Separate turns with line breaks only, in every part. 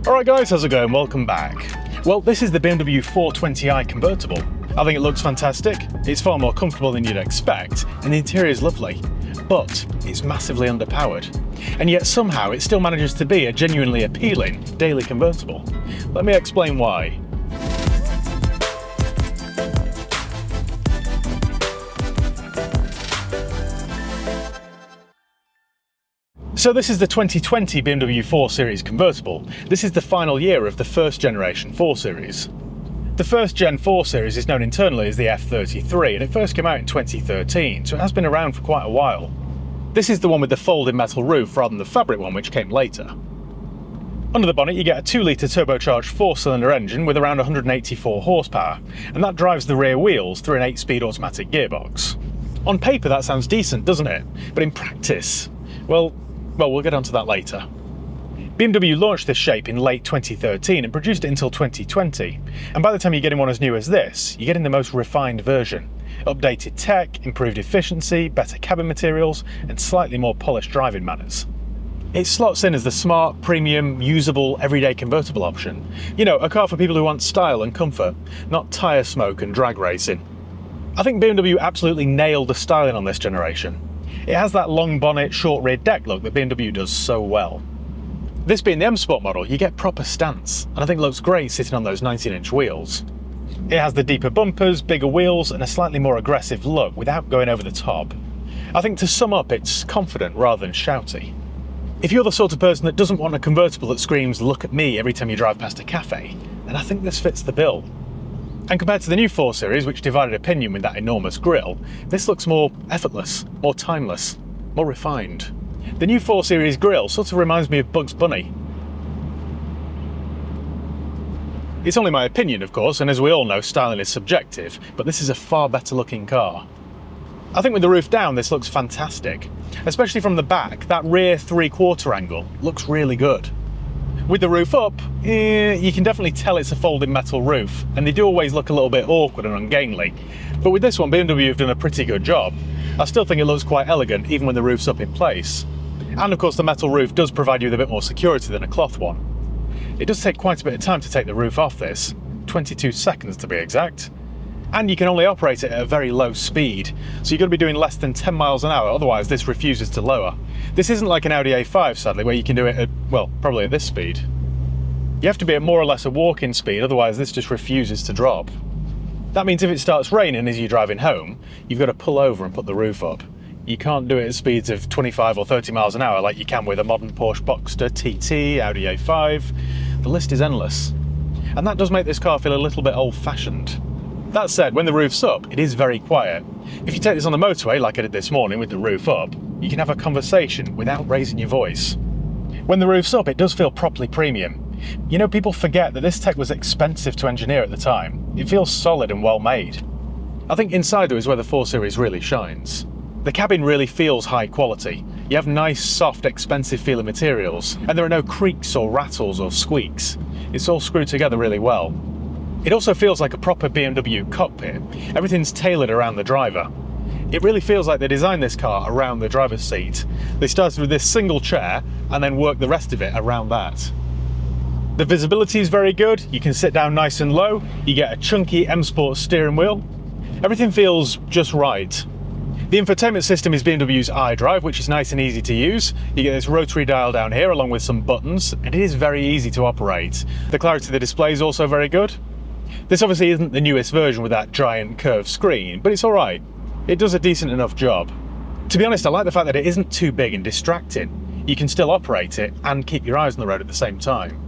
Alright guys, how's it going? Welcome back. Well, this is the BMW 420i Convertible. I think it looks fantastic, it's far more comfortable than you'd expect, and the interior is lovely. But it's massively underpowered. And yet somehow it still manages to be a genuinely appealing daily convertible. Let me explain why. So this is the 2020 BMW 4 Series convertible. This is the final year of the first generation 4 Series. The first Gen 4 Series is known internally as the F33 and it first came out in 2013, so it has been around for quite a while. This is the one with the folding metal roof rather than the fabric one which came later. Under the bonnet you get a 2-litre turbocharged 4-cylinder engine with around 184 horsepower, and that drives the rear wheels through an 8-speed automatic gearbox. On paper that sounds decent, doesn't it? But in practice, well, we'll get onto that later. BMW launched this shape in late 2013 and produced it until 2020, and by the time you're getting one as new as this, you're getting the most refined version. Updated tech, improved efficiency, better cabin materials, and slightly more polished driving manners. It slots in as the smart, premium, usable, everyday convertible option. You know, a car for people who want style and comfort, not tyre smoke and drag racing. I think BMW absolutely nailed the styling on this generation. It has that long bonnet, short rear deck look that BMW does so well. This being the M Sport model, you get proper stance, and I think it looks great sitting on those 19-inch wheels. It has the deeper bumpers, bigger wheels, and a slightly more aggressive look without going over the top. I think to sum up, it's confident rather than shouty. If you're the sort of person that doesn't want a convertible that screams "look at me" every time you drive past a cafe, then I think this fits the bill. And compared to the new 4 Series, which divided opinion with that enormous grille, this looks more effortless, more timeless, more refined. The new 4 Series grille sort of reminds me of Bugs Bunny. It's only my opinion, of course, and as we all know, styling is subjective, but this is a far better looking car. I think with the roof down, this looks fantastic. Especially from the back, that rear 3/4 angle looks really good. With the roof up, you can definitely tell it's a folding metal roof, and they do always look a little bit awkward and ungainly. But with this one, BMW have done a pretty good job. I still think it looks quite elegant, even when the roof's up in place. And of course, the metal roof does provide you with a bit more security than a cloth one. It does take quite a bit of time to take the roof off this, 22 seconds to be exact. And you can only operate it at a very low speed, so you're going to be doing less than 10 miles an hour, otherwise this refuses to lower. This isn't like an Audi A5 sadly, where you can do it at, well, probably at this speed. You have to be at more or less a walking speed, otherwise this just refuses to drop. That means if it starts raining as you're driving home, you've got to pull over and put the roof up. You can't do it at speeds of 25 or 30 miles an hour like you can with a modern Porsche Boxster, TT, Audi A5. The list is endless. And that does make this car feel a little bit old-fashioned. That said, when the roof's up, it is very quiet. If you take this on the motorway, like I did this morning with the roof up, you can have a conversation without raising your voice. When the roof's up, it does feel properly premium. You know, people forget that this tech was expensive to engineer at the time. It feels solid and well made. I think inside though is where the 4 Series really shines. The cabin really feels high quality. You have nice, soft, expensive feeling materials, and there are no creaks or rattles or squeaks. It's all screwed together really well. It also feels like a proper BMW cockpit. Everything's tailored around the driver. It really feels like they designed this car around the driver's seat. They started with this single chair and then worked the rest of it around that. The visibility is very good, you can sit down nice and low, you get a chunky M Sport steering wheel. Everything feels just right. The infotainment system is BMW's iDrive, which is nice and easy to use. You get this rotary dial down here along with some buttons, and it is very easy to operate. The clarity of the display is also very good. This obviously isn't the newest version with that giant curved screen, but it's alright. It does a decent enough job. To be honest, I like the fact that it isn't too big and distracting. You can still operate it and keep your eyes on the road at the same time.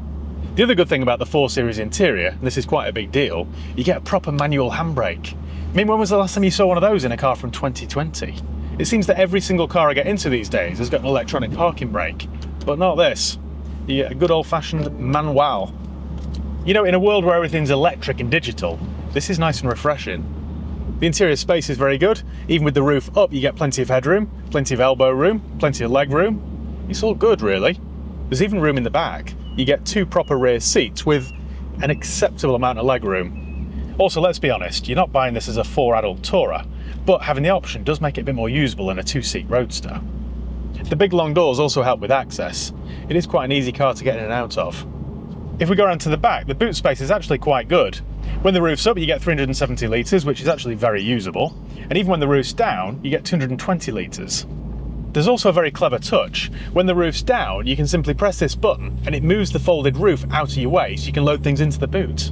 The other good thing about the 4 Series interior, and this is quite a big deal, you get a proper manual handbrake. I mean, when was the last time you saw one of those in a car from 2020? It seems that every single car I get into these days has got an electronic parking brake, but not this. You get a good old-fashioned manual. You know, in a world where everything's electric and digital, this is nice and refreshing. The interior space is very good. Even with the roof up, you get plenty of headroom, plenty of elbow room, plenty of leg room. It's all good, really. There's even room in the back. You get 2 proper rear seats with an acceptable amount of leg room. Also, let's be honest, you're not buying this as a 4-adult tourer, but having the option does make it a bit more usable than a 2-seat roadster. The big long doors also help with access. It is quite an easy car to get in and out of. If we go around to the back, the boot space is actually quite good. When the roof's up, you get 370 litres, which is actually very usable. And even when the roof's down, you get 220 litres. There's also a very clever touch. When the roof's down, you can simply press this button and it moves the folded roof out of your way so you can load things into the boot.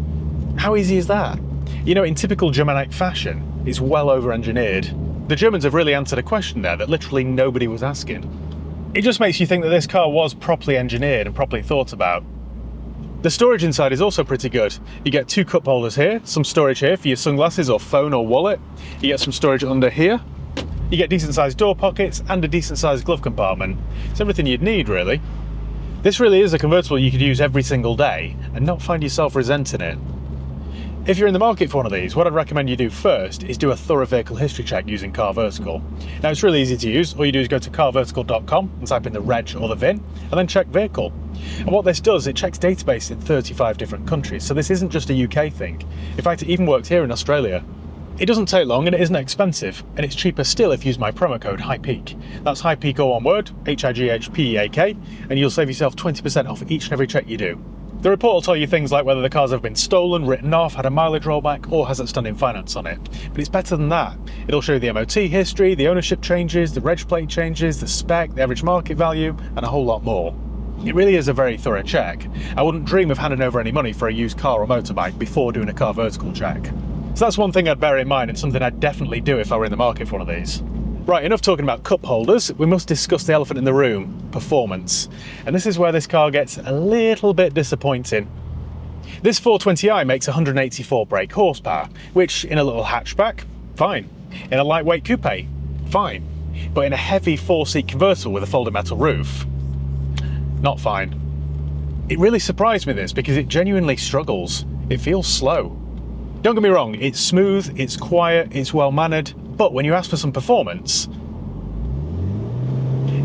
How easy is that? You know, in typical Germanic fashion, it's well over-engineered. The Germans have really answered a question there that literally nobody was asking. It just makes you think that this car was properly engineered and properly thought about. The storage inside is also pretty good. You get 2 cup holders here, some storage here for your sunglasses or phone or wallet. You get some storage under here. You get decent sized door pockets and a decent sized glove compartment. It's everything you'd need, really. This really is a convertible you could use every single day and not find yourself resenting it. If you're in the market for one of these, what I'd recommend you do first is do a thorough vehicle history check using Convertible. Now, it's really easy to use. All you do is go to convertible.com and type in the reg or the VIN and then check vehicle. And what this does, it checks database in 35 different countries, so this isn't just a UK thing. In fact, it even works here in Australia. It doesn't take long and it isn't expensive, and it's cheaper still if you use my promo code HIGHPEAK. That's HIGHPEAK all one word, HIGHPEAK, and you'll save yourself 20% off each and every check you do. The report will tell you things like whether the cars have been stolen, written off, had a mileage rollback, or has outstanding finance on it. But it's better than that. It'll show you the MOT history, the ownership changes, the reg plate changes, the spec, the average market value, and a whole lot more. It really is a very thorough check. I wouldn't dream of handing over any money for a used car or motorbike before doing a Convertible check. So that's one thing I'd bear in mind and something I'd definitely do if I were in the market for one of these. Right, enough talking about cup holders, we must discuss the elephant in the room, performance. And this is where this car gets a little bit disappointing. This 420i makes 184 brake horsepower, which in a little hatchback, fine. In a lightweight coupe, fine. But in a heavy 4-seat convertible with a folded metal roof, not fine. It really surprised me, this, because it genuinely struggles. It feels slow. Don't get me wrong, it's smooth, it's quiet, it's well mannered, but when you ask for some performance,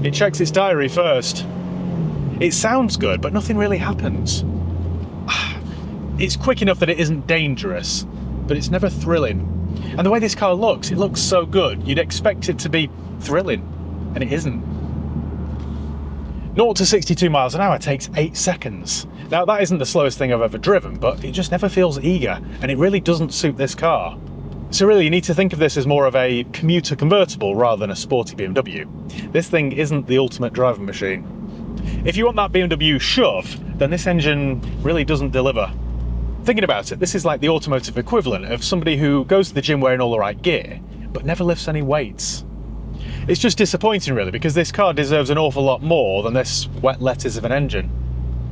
it checks its diary first. It sounds good, but nothing really happens. It's quick enough that it isn't dangerous, but it's never thrilling. And the way this car looks, it looks so good, you'd expect it to be thrilling, and it isn't. 0 to 62 miles an hour takes 8 seconds. Now, that isn't the slowest thing I've ever driven, but it just never feels eager, and it really doesn't suit this car. So really, you need to think of this as more of a commuter convertible rather than a sporty BMW. This thing isn't the ultimate driving machine. If you want that BMW shove, then this engine really doesn't deliver. Thinking about it, this is like the automotive equivalent of somebody who goes to the gym wearing all the right gear, but never lifts any weights. It's just disappointing, really, because this car deserves an awful lot more than this wet lettuce of an engine.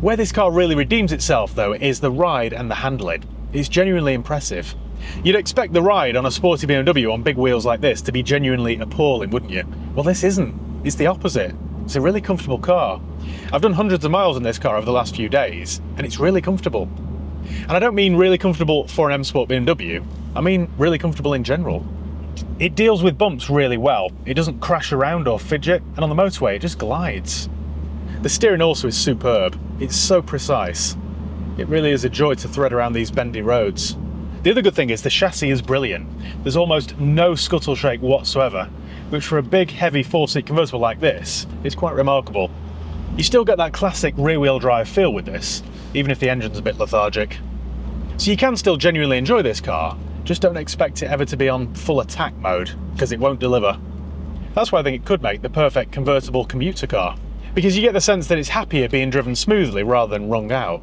Where this car really redeems itself, though, is the ride and the handling. It's genuinely impressive. You'd expect the ride on a sporty BMW on big wheels like this to be genuinely appalling, wouldn't you? Well, this isn't. It's the opposite. It's a really comfortable car. I've done hundreds of miles in this car over the last few days, and it's really comfortable. And I don't mean really comfortable for an M Sport BMW, I mean really comfortable in general. It deals with bumps really well. It doesn't crash around or fidget, and on the motorway it just glides. The steering also is superb. It's so precise. It really is a joy to thread around these bendy roads. The other good thing is the chassis is brilliant. There's almost no scuttle shake whatsoever, which for a big heavy 4-seat convertible like this is quite remarkable. You still get that classic rear-wheel drive feel with this, even if the engine's a bit lethargic. So you can still genuinely enjoy this car, just don't expect it ever to be on full attack mode, because it won't deliver. That's why I think it could make the perfect convertible commuter car, because you get the sense that it's happier being driven smoothly rather than wrung out.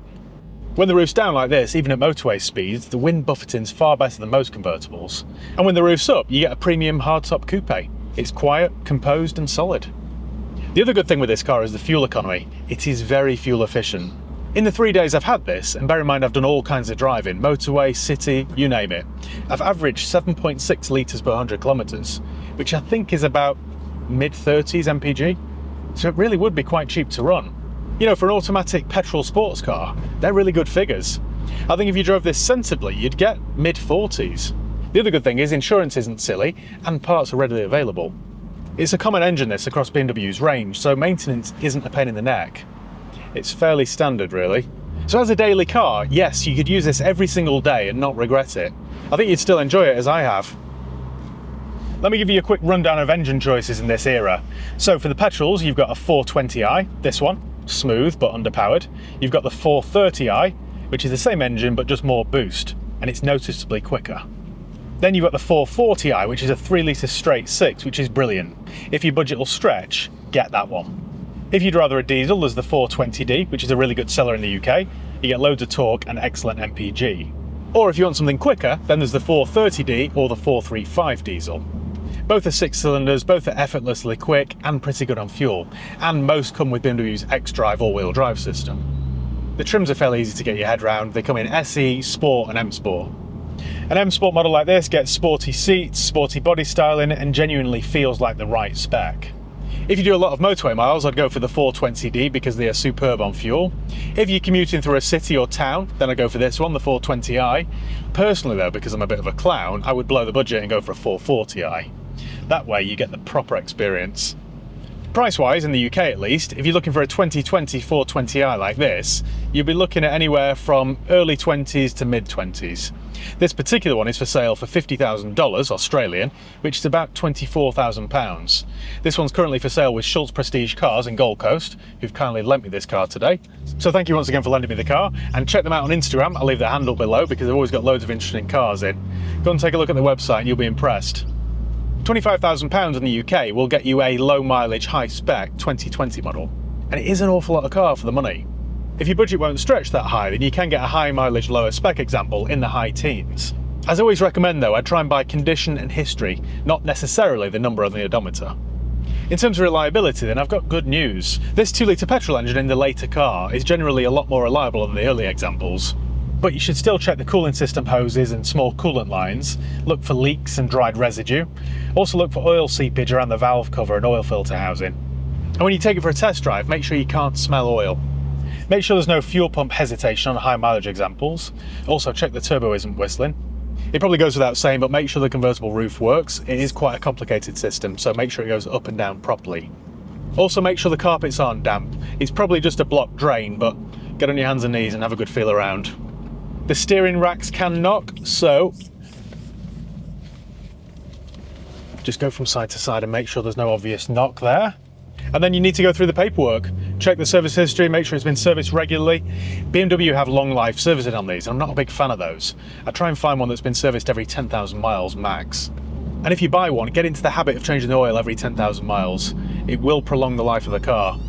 When the roof's down like this, even at motorway speeds, the wind buffeting's far better than most convertibles. And when the roof's up, you get a premium hardtop coupe. It's quiet, composed and solid. The other good thing with this car is the fuel economy. It is very fuel efficient. In the 3 days I've had this, and bear in mind I've done all kinds of driving, motorway, city, you name it, I've averaged 7.6 litres per 100 kilometres, which I think is about mid-30s mpg. So it really would be quite cheap to run. You know, for an automatic petrol sports car, they're really good figures. I think if you drove this sensibly, you'd get mid-40s. The other good thing is insurance isn't silly, and parts are readily available. It's a common engine this across BMW's range, so maintenance isn't a pain in the neck. It's fairly standard, really. So as a daily car, yes, you could use this every single day and not regret it. I think you'd still enjoy it as I have. Let me give you a quick rundown of engine choices in this era. So for the petrols, you've got a 420i, this one. smooth but underpowered. You've got the 430i, which is the same engine but just more boost, and it's noticeably quicker. Then you've got the 440i, which is a 3 litre straight 6, which is brilliant. If your budget will stretch, get that one. If you'd rather a diesel, there's the 420d, which is a really good seller in the UK. You get loads of torque and excellent MPG. Or if you want something quicker, then there's the 430d or the 435 diesel. Both are 6 cylinders, both are effortlessly quick and pretty good on fuel, and most come with BMW's xDrive all-wheel drive system. The trims are fairly easy to get your head round. They come in SE, Sport and M Sport. An M Sport model like this gets sporty seats, sporty body styling, and genuinely feels like the right spec. If you do a lot of motorway miles, I'd go for the 420d because they are superb on fuel. If you're commuting through a city or town, then I'd go for this one, the 420i. Personally though, because I'm a bit of a clown, I would blow the budget and go for a 440i. That way you get the proper experience. Price-wise, in the UK at least, if you're looking for a 2020 420i like this, you'll be looking at anywhere from early 20s to mid 20s. This particular one is for sale for $50,000 Australian, which is about £24,000. This one's currently for sale with Schulz Prestige Cars in Gold Coast, who've kindly lent me this car today. So thank you once again for lending me the car, and check them out on Instagram. I'll leave their handle below because they've always got loads of interesting cars in. Go and take a look at the website and you'll be impressed. £25,000 in the UK will get you a low mileage, high spec 2020 model, and it is an awful lot of car for the money. If your budget won't stretch that high, then you can get a high mileage, lower spec example in the high teens. As I always recommend though, I try and buy condition and history, not necessarily the number on the odometer. In terms of reliability then, I've got good news. This 2 litre petrol engine in the later car is generally a lot more reliable than the early examples. But you should still check the cooling system hoses and small coolant lines, look for leaks and dried residue, also look for oil seepage around the valve cover and oil filter housing. And when you take it for a test drive, make sure you can't smell oil. Make sure there's no fuel pump hesitation on high mileage examples. Also check the turbo isn't whistling. It probably goes without saying, but make sure the convertible roof works. It is quite a complicated system, so make sure it goes up and down properly. Also make sure the carpets aren't damp. It's probably just a blocked drain, but get on your hands and knees and have a good feel around. The steering racks can knock, so just go from side to side and make sure there's no obvious knock there. And then you need to go through the paperwork. Check the service history, make sure it's been serviced regularly. BMW have long life servicing on these. I'm not a big fan of those. I try and find one that's been serviced every 10,000 miles max. And if you buy one, get into the habit of changing the oil every 10,000 miles. It will prolong the life of the car.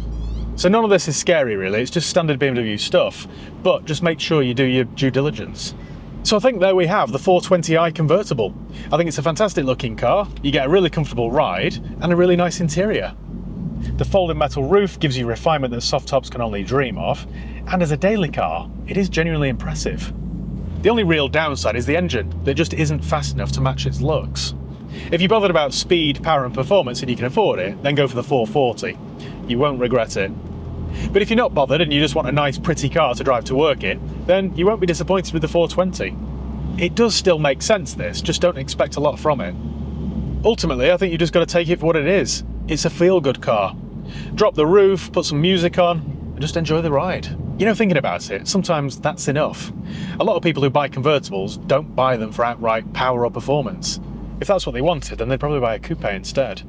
So none of this is scary really, it's just standard BMW stuff, but just make sure you do your due diligence. So I think there we have the 420i convertible. I think it's a fantastic looking car, you get a really comfortable ride and a really nice interior. The folding metal roof gives you refinement that soft tops can only dream of, and as a daily car, it is genuinely impressive. The only real downside is the engine, that just isn't fast enough to match its looks. If you're bothered about speed, power and performance and you can afford it, then go for the 440. You won't regret it. But if you're not bothered and you just want a nice pretty car to drive to work in, then you won't be disappointed with the 420. It does still make sense this, just don't expect a lot from it. Ultimately, I think you just got to take it for what it is. It's a feel-good car. Drop the roof, put some music on, and just enjoy the ride. You know, thinking about it, sometimes that's enough. A lot of people who buy convertibles don't buy them for outright power or performance. If that's what they wanted, then they'd probably buy a coupe instead.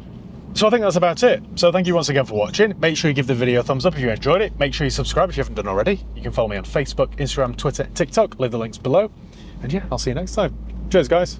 So I think that's about it. So thank you once again for watching. Make sure you give the video a thumbs up if you enjoyed it. Make sure you subscribe if you haven't done already. You can follow me on Facebook, Instagram, Twitter, TikTok. Leave the links below. And yeah, I'll see you next time. Cheers, guys.